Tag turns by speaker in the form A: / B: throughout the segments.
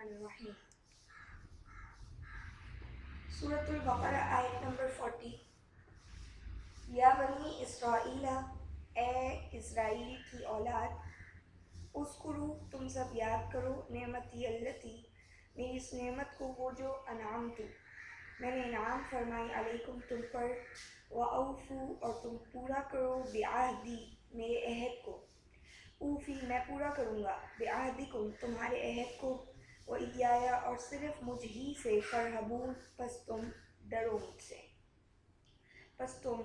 A: बिस्मिल्लाहिर्रहमानिर्रहीम। सूरतुल बकरा आयत नंबर 40। या बनी इसराइला, ए इसराइल की औलाद, उस्कुरू तुम सब याद करो, नेमती अल्लती, मेरी इस नेमत को वो जो अनाम तू मैंने इनाम फरमाई, अलैकुम तुम पर, व औफू और तुम पूरा करो, बिआहदी मेरे अहद को, ऊफ़ी मैं पूरा करूँगा, बिआहदिकुम तुम्हारे अहद को, व इयाया और सिर्फ मुझ ही से, फरहबून बस तुम डरो मुझसे, बस तुम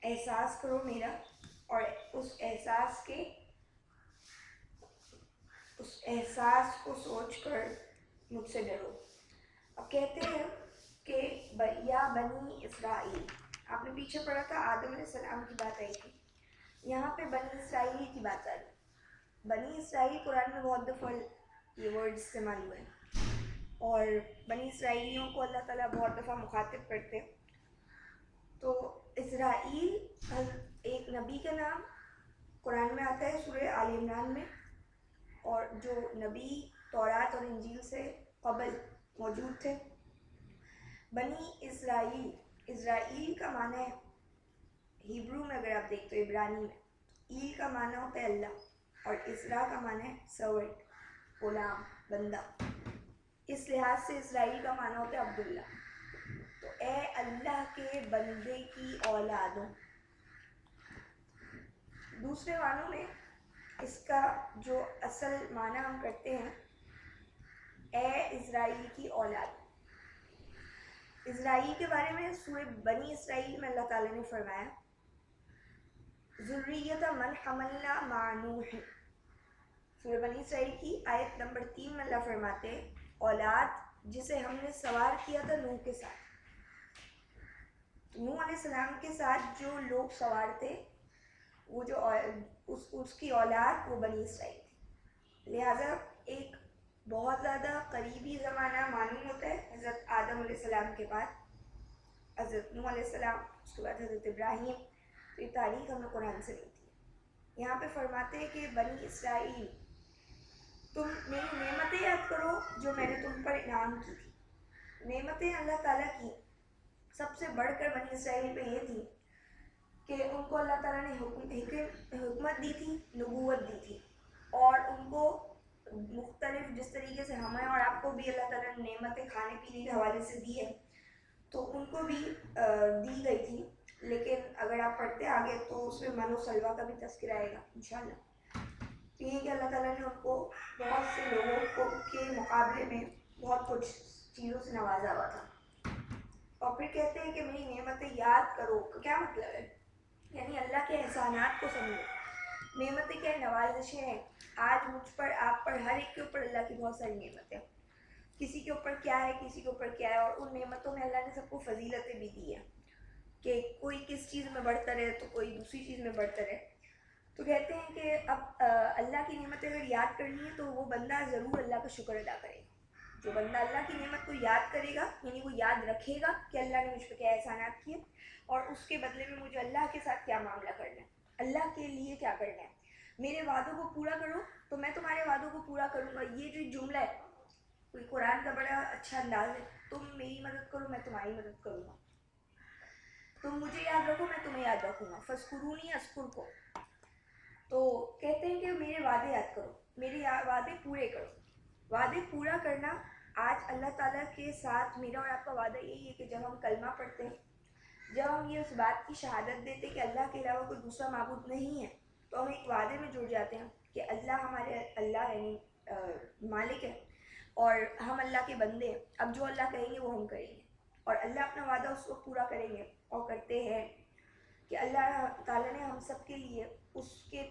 A: एहसास करो मेरा और उस एहसास को सोच कर मुझसे डरो। अब कहते हैं कि या बनी इसराइल, आपने पीछे पढ़ा था आदम अलैहिस्सलाम की बात आई थी, यहाँ पे बनी इसराइल की बात आ रही। बनी इसराइल कुरान में बहुत दफ़ा ये वर्ड इस्तेमाल हुए हैं और बनी इसराइलियों को अल्लाह ताला बहुत दफ़ा मुखातिब करते हैं। तो इसराइल एक नबी का नाम कुरान में आता है सूरह आल इमरान में, और जो नबी तौरात और इंजील से कबल मौजूद थे। बनी इसराइल, इसराइल का माना है हिब्रू में, अगर आप देखते हो इब्रानी में, ईल का माना होता है अल्लाह और इसरा का माना है सर्वेंट, गुलाम, बंदा। इस लिहाज से इसराइल का माना होता है अब्दुल्ला। तो ए अल्लाह के बंदे की औलादों, दूसरे मानों में इसका जो असल माना हम करते हैं, ए इज़राइल की औलाद। इज़राइल के बारे में सूरह बनी इसराइल में अल्लाह ताला ने फरमाया, ज़ुर्रियत मन हमलना मा नूह। सूरह बनी इसराइल की आयत नंबर 3 में अल्लाह फरमाते हैं, औलाद जिसे हमने सवार किया था नूह के साथ। नूह अलैहिस्सलाम के साथ जो लोग सवार थे, वो जो उसकी औलाद वो बनी इसराइल थी। लिहाजा एक बहुत ज़्यादा करीबी ज़माना मालूम होता है हज़रत आदम अलैहिस्सलाम के बाद हज़रत नूह अलैहिस्सलाम, उसके बाद हज़रत इब्राहीम। तो ये तारीख़ हमें कुरान से मिलती है। यहाँ पे फरमाते हैं कि बनी इसराइल, तुम मेरी नेमतें याद करो जो मैंने तुम पर इनाम की थी। नेमतें अल्लाह ताला की सबसे बढ़कर बनी इसराइल पे ये थी कि उनको अल्लाह ताला ने हुकूमत दी थी, नबूवत दी थी, और उनको मुख्तलिफ जिस तरीके से हमें और आपको भी अल्लाह ताला ने नेमतें खाने पीने के हवाले से दी है, तो उनको भी दी गई थी। लेकिन अगर आप पढ़ते आगे तो उसमें मनो सलवा का भी तज़किरा आएगा इंशाअल्लाह। तो ये कि अल्लाह ताला ने उनको बहुत से लोगों को के मुकाबले में बहुत कुछ चीज़ों से नवाजा हुआ था। और फिर कहते हैं कि मेरी नेमतें याद करो, क्या मतलब है? यानी अल्लाह के एहसानात को समझो। नेमतें क्या, नवाजिशें हैं। आज मुझ पर, आप पर, हर एक के ऊपर अल्लाह की बहुत सारी नेमतें, किसी के ऊपर क्या है, किसी के ऊपर क्या है, और उन नेमतों में अल्लाह ने सबको फजीलतें भी दी है कि कोई किस चीज़ में बढ़ता रहे तो कोई दूसरी चीज़ में बढ़ता रहे। तो कहते हैं कि अब अल्लाह की नेमतें अगर याद करनी है तो वो बंदा ज़रूर अल्लाह का शुक्र अदा करेगा। जो बंदा अल्लाह की नेमत को याद करेगा, यानी वो याद रखेगा कि अल्लाह ने मुझ पर क्या एहसानात किए और उसके बदले में मुझे अल्लाह के साथ क्या मामला करना है, अल्लाह के लिए क्या करना है। मेरे वादों को पूरा करो तो मैं तुम्हारे वादों को पूरा करूँगा। ये जो जुमला है, कोई कुरान का बड़ा अच्छा अंदाज है, तुम मेरी मदद करो मैं तुम्हारी मदद करूँगा, तुम मुझे याद रखो मैं तुम्हें याद रखूँगा, फस्कुरूनी अस्कुर को। तो कहते हैं कि मेरे वादे याद करो, मेरे वादे पूरे करो। वादे पूरा करना, आज अल्लाह ताला के साथ मेरा और आपका वादा यही है कि जब हम कलमा पढ़ते हैं, जब हम ये उस बात की शहादत देते हैं कि अल्लाह के अलावा कोई दूसरा माबूद नहीं है, तो हम एक वादे में जुड़ जाते हैं कि अल्लाह हमारे अल्लाह यानी मालिक है और हम अल्लाह के बंदे हैं। अब जो अल्लाह कहेंगे वो हम करेंगे, और अल्लाह अपना वादा उस वक्त पूरा करेंगे। और करते हैं कि अल्लाह ताला ने हम सब के लिए उसके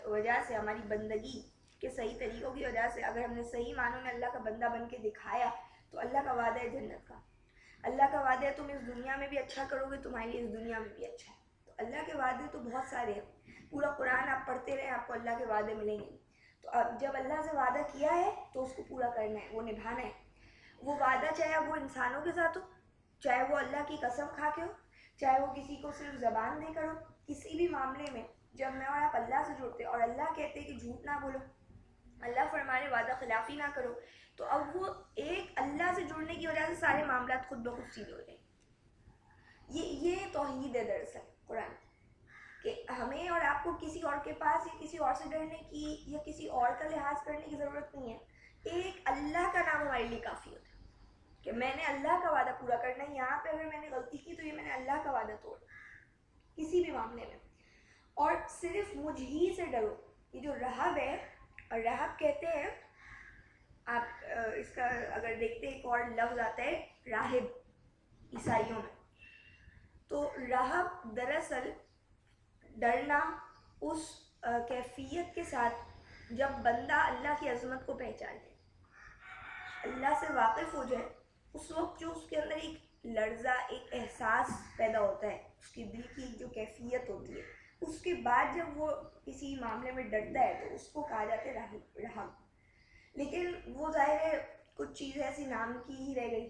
A: वजह से, हमारी बंदगी के सही तरीक़ों की वजह से, अगर हमने सही मानों में अल्लाह का बंदा बन के दिखाया, तो अल्लाह का वादा है जन्नत का। अल्लाह का वादा है तुम इस दुनिया में भी अच्छा करोगे, तुम्हारे लिए इस दुनिया में भी अच्छा है। तो अल्लाह के वादे तो बहुत सारे हैं, पूरा कुरान आप पढ़ते रहें आपको अल्लाह के वादे मिलेंगे। तो अब जब अल्लाह से वादा किया है तो उसको पूरा करना है, वो निभाना है। वो वादा चाहे वो इंसानों के साथ हो, चाहे वो अल्लाह की कसम खा के हो, चाहे वो किसी को सिर्फ ज़बान देकर हो, किसी भी मामले में جب میں اور آپ اللہ سے جڑتے ہیں اور اللہ کہتے ہیں کہ جھوٹ نہ بولو, اللہ فرمانے وعدہ خلافی نہ کرو, تو اب وہ ایک اللہ سے جڑنے کی وجہ سے سارے معاملات خود بخود سیدھے ہو جائیں. یہ توحید ہے دراصل قرآن, کہ ہمیں اور آپ کو کسی اور کے پاس یا کسی اور سے ڈرنے کی یا کسی اور کا لحاظ کرنے کی ضرورت نہیں ہے. ایک اللہ کا نام ہمارے لیے کافی ہوتا ہے کہ میں نے اللہ کا وعدہ پورا کرنا ہے. یہاں پہ اگر میں نے غلطی کی تو یہ میں نے اللہ کا وعدہ توڑا کسی بھی معاملے میں, اور صرف مجھ ہی سے ڈرو. یہ جو رہب ہے, اور رہب کہتے ہیں, آپ اس کا اگر دیکھتے ایک اور لفظ آتا ہے راہب عیسائیوں میں, تو رہب دراصل ڈرنا اس کیفیت کے ساتھ جب بندہ اللہ کی عظمت کو پہچان لے, اللہ سے واقف ہو جائے, اس وقت جو اس کے اندر ایک لرزہ, ایک احساس پیدا ہوتا ہے, اس کی دل کی جو کیفیت ہوتی ہے, اس کے بعد جب وہ کسی معاملے میں ڈرتا ہے تو اس کو کہا جاتا ہے رہب. لیکن وہ ظاہر ہے کچھ چیزیں ایسی نام کی ہی رہ گئی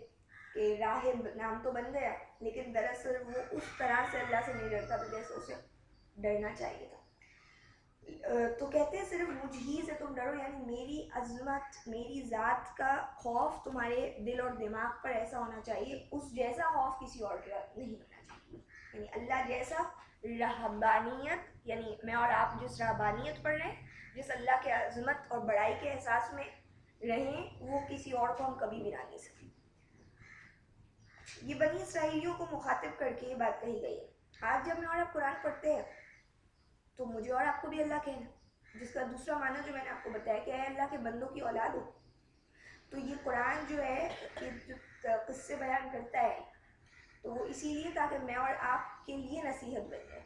A: کہ راہب نام تو بن گیا, لیکن دراصل وہ اس طرح سے اللہ سے نہیں ڈرتا تھا جیسے اسے ڈرنا چاہیے تھا. تو کہتے ہیں صرف مجھ ہی سے تم ڈرو, یعنی میری عظمت, میری ذات کا خوف تمہارے دل اور دماغ پر ایسا ہونا چاہیے, اس جیسا خوف کسی اور کا نہیں ہونا چاہیے. یعنی اللہ جیسا رہبانیت, یعنی میں اور آپ جس رہبانیت پر رہیں, جس اللہ کے عظمت اور بڑائی کے احساس میں رہیں, وہ کسی اور کو ہم کبھی بھی نہ لے سکیں. یہ بنی اسرائیلیوں کو مخاطب کر کے یہ بات کہی گئی ہے. آج جب میں اور آپ قرآن پڑھتے ہیں تو مجھے اور آپ کو بھی اللہ کہنا, جس کا دوسرا معنی جو میں نے آپ کو بتایا کہ اے اللہ کے بندوں کی اولاد ہو. تو یہ قرآن جو ہے کہ جو قصے بیان کرتا ہے تو وہ اسی لیے تاکہ میں اور آپ کے لیے نصیحت بن جائے.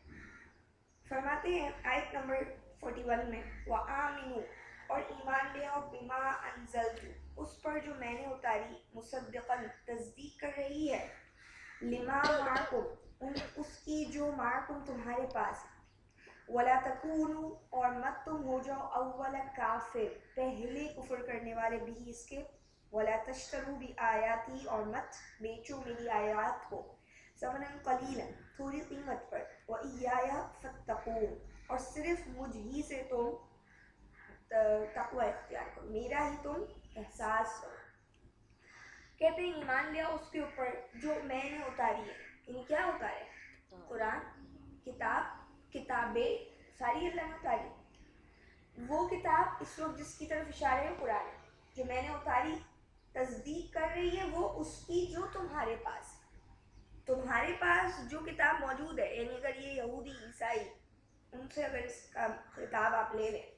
A: فرماتے ہیں آیت نمبر 41 میں, وَآمِنُوا, اور ایمان لے آؤ, بِمَا أَنزَلْتُ, اس پر جو میں نے اتاری, مصدقاً, تصدیق کر رہی ہے, لِمَا مَعَكُمْ, اس کی جو مَعَكُمْ تمہارے پاس, وَلَا تَكُونُوا, اور مت تم ہو جاؤ, اول کافر, پہلے کفر کرنے والے, بھی اس کے, وَلَا تَشْتَرُوا بِآيَاتِي, اور مت بیچو میری آیات کو, ثمناً قلیلا, تھوڑی قیمت پر, وَإِيَّايَ فَاتَّقُونِ, اور صرف مجھ ہی سے تم تقوی اختیار کرو, میرا ہی تم احساس کرو. کہتے ہیں ایمان لیا اس کے اوپر جو میں نے اتاری ہے. یعنی کیا اتارے؟ قرآن, کتاب, کتابیں ساری اللہ نے اتاری. وہ کتاب اس وقت جس کی طرف اشارے ہے قرآن, جو میں نے اتاری, تصدیق کر رہی ہے وہ اس کی جو تمہارے پاس ہے. تمہارے پاس جو کتاب موجود ہے, یعنی اگر یہ یہودی عیسائی, ان سے اگر اس کا خطاب آپ لے لیں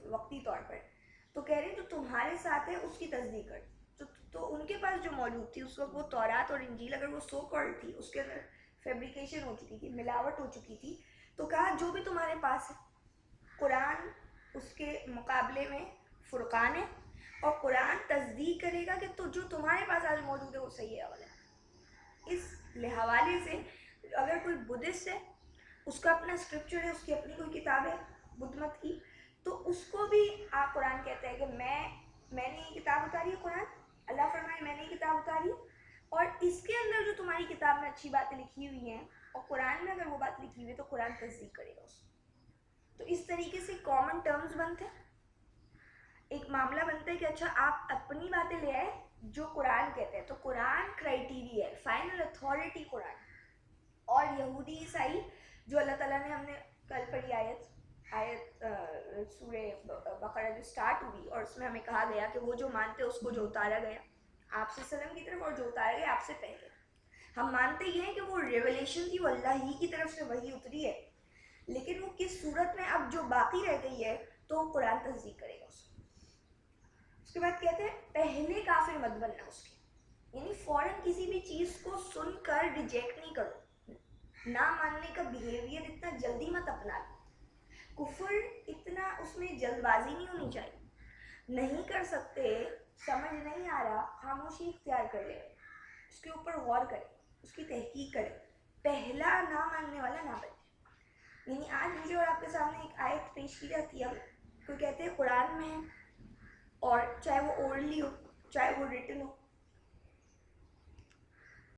A: وقتی طور پر, تو کہہ رہے ہیں جو تمہارے ساتھ ہے اس کی تصدیق کر. تو ان کے پاس جو موجود تھی اس وقت, وہ تورات اور انجیل اگر وہ سو کالڈ تھی, اس کے اندر فیبریکیشن ہو چکی تھی, ملاوٹ ہو چکی تھی, تو کہا جو بھی تمہارے پاس ہے, قرآن اس کے مقابلے میں فرقان ہے, اور قرآن تصدیق کرے گا کہ تو جو تمہارے پاس آج موجود ہے وہ صحیح ہے غلط. اس حوالے سے اگر کوئی بدھسٹ ہے, اس کا اپنا اسکرپچر ہے, اس کی اپنی کوئی کتاب ہے بدھ مت کی, تو اس کو بھی آپ قرآن کہتے ہیں کہ میں نے یہ کتاب اتاری ہے. قرآن اللہ فرمائے میں نے یہ کتاب اتاری, اور اس کے اندر جو تمہاری کتاب میں اچھی باتیں لکھی ہوئی ہیں, اور قرآن میں اگر وہ بات لکھی ہوئی ہے تو قرآن تصدیق کرے گا اس. تو اس طریقے سے کامن ٹرمز بنتے ہیں, ایک معاملہ بنتا ہے کہ اچھا آپ اپنی باتیں لے آئے جو قرآن کہتے ہیں, تو قرآن کرائٹیریا ہے, فائنل اتھارٹی قرآن. اور یہودی عیسائی جو اللہ تعالیٰ نے, ہم نے کل پڑھی آیت سورہ بقرہ جو سٹارٹ ہوئی, اور اس میں ہمیں کہا گیا کہ وہ جو مانتے اس کو جو اتارا گیا آپ صلی اللہ علیہ وسلم کی طرف, اور جو اتارا گیا آپ سے پہلے. ہم مانتے یہ ہیں کہ وہ ریولیشن تھی, وہ اللہ ہی کی طرف سے وحی اتری ہے, لیکن وہ کس صورت میں اب جو باقی رہ گئی ہے تو قرآن تصدیق کرے گا اس کو. اس کے بعد کہتے ہیں پہلے کافر مت بننا اس کے, یعنی فوراً کسی بھی چیز کو سن کر ریجیکٹ نہیں کرو, نہ ماننے کا بیہیویئر اتنا جلدی مت اپنا لو, کفر اتنا اس میں جلد بازی نہیں ہونی چاہیے. نہیں کر سکتے, سمجھ نہیں آ رہا, خاموشی اختیار کر لے, اس کے اوپر غور کرے, اس کی تحقیق کرے, پہلا نہ ماننے والا نہ بنے. یعنی آج مجھے اور آپ کے سامنے ایک آیت پیش کی جاتی ہے, کوئی کہتے ہیں قرآن میں ہے, اور چاہے وہ اورلی ہو چاہے وہ ریٹن ہو,